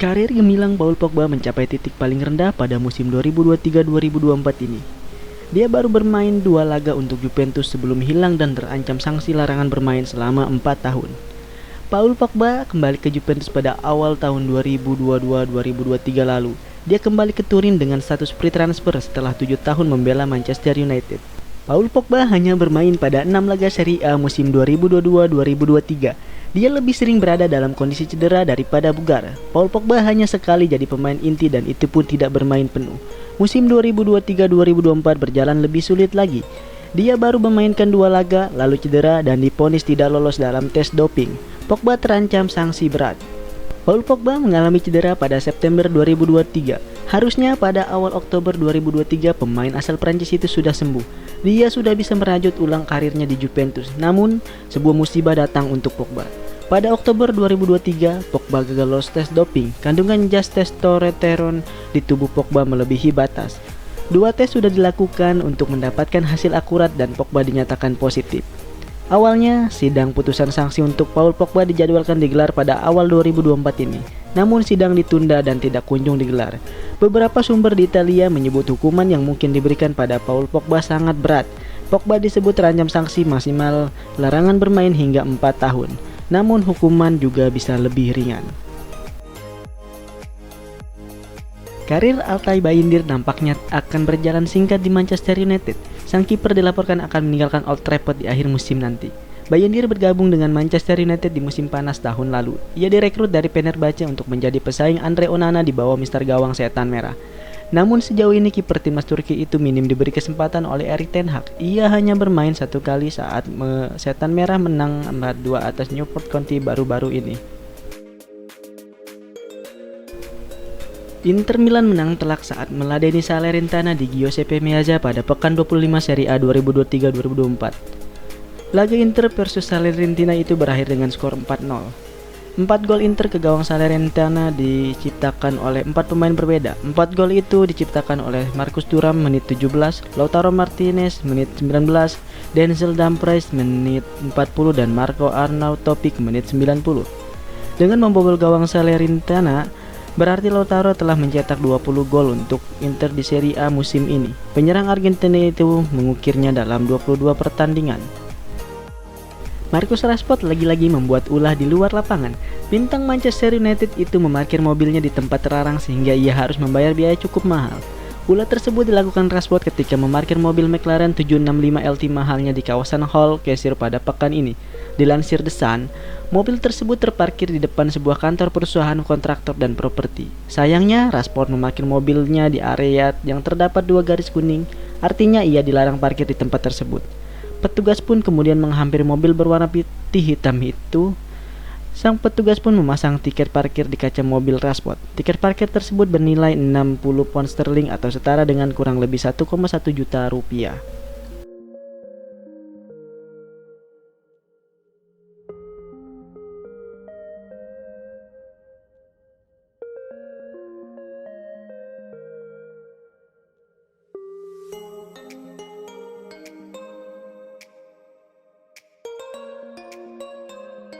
Karir gemilang Paul Pogba mencapai titik paling rendah pada musim 2023-2024 ini. Dia baru bermain 2 laga untuk Juventus sebelum hilang dan terancam sanksi larangan bermain selama 4 tahun. Paul Pogba kembali ke Juventus pada awal tahun 2022-2023 lalu. Dia kembali ke Turin dengan status free transfer setelah 7 tahun membela Manchester United. Paul Pogba hanya bermain pada 6 laga Serie A musim 2022-2023. Dia lebih sering berada dalam kondisi cedera daripada bugar. Paul Pogba hanya sekali jadi pemain inti dan itu pun tidak bermain penuh. Musim 2023-2024 berjalan lebih sulit lagi. Dia baru memainkan 2 laga, lalu cedera dan divonis tidak lolos dalam tes doping. Pogba terancam sanksi berat. Paul Pogba mengalami cedera pada September 2023. Harusnya pada awal Oktober 2023 pemain asal Prancis itu sudah sembuh. Dia sudah bisa merajut ulang karirnya di Juventus. Namun, sebuah musibah datang untuk Pogba. Pada Oktober 2023, Pogba gagal lolos tes doping. Kandungan zat testosteron di tubuh Pogba melebihi batas. 2 tes sudah dilakukan untuk mendapatkan hasil akurat dan Pogba dinyatakan positif. Awalnya, sidang putusan sanksi untuk Paul Pogba dijadwalkan digelar pada awal 2024 ini. Namun sidang ditunda dan tidak kunjung digelar. Beberapa sumber di Italia menyebut hukuman yang mungkin diberikan pada Paul Pogba sangat berat. Pogba disebut terancam sanksi maksimal larangan bermain hingga 4 tahun. Namun hukuman juga bisa lebih ringan. Karir Altay Bayindir nampaknya akan berjalan singkat di Manchester United. Sang kiper dilaporkan akan meninggalkan Old Trafford di akhir musim nanti. Bayindir bergabung dengan Manchester United di musim panas tahun lalu. Ia direkrut dari Fenerbahce untuk menjadi pesaing Andre Onana di bawah Mister Gawang Setan Merah. Namun sejauh ini kiper timnas Turki itu minim diberi kesempatan oleh Erik ten Hag. Ia hanya bermain 1 kali saat Setan Merah menang 4-2 atas Newport County baru-baru ini. Inter Milan menang telak saat meladeni Salernitana di Giuseppe Meazza pada pekan 25 Serie A 2023-2024. Laga Inter versus Salernitana itu berakhir dengan skor 4-0. 4 gol Inter ke gawang Salernitana diciptakan oleh 4 pemain berbeda. 4 gol itu diciptakan oleh Marcus Thuram menit 17, Lautaro Martinez menit 19, Denzel Dumfries menit 40 dan Marco Arnautovic menit 90. Dengan membobol gawang Salernitana, berarti Lautaro telah mencetak 20 gol untuk Inter di Serie A musim ini. Penyerang Argentina itu mengukirnya dalam 22 pertandingan. Marcus Rashford lagi-lagi membuat ulah di luar lapangan. Bintang Manchester United itu memarkir mobilnya di tempat terlarang sehingga ia harus membayar biaya cukup mahal. Ulah tersebut dilakukan Rashford ketika memarkir mobil McLaren 765 LT mahalnya di kawasan Hull, Cheshire pada pekan ini. Dilansir The Sun, mobil tersebut terparkir di depan sebuah kantor perusahaan kontraktor dan properti. Sayangnya, Rashford memarkir mobilnya di area yang terdapat 2 garis kuning, artinya ia dilarang parkir di tempat tersebut. Petugas pun kemudian menghampiri mobil berwarna putih hitam itu. Sang petugas pun memasang tiket parkir di kaca mobil Rashford. Tiket parkir tersebut bernilai 60 pound sterling atau setara dengan kurang lebih 1,1 juta rupiah.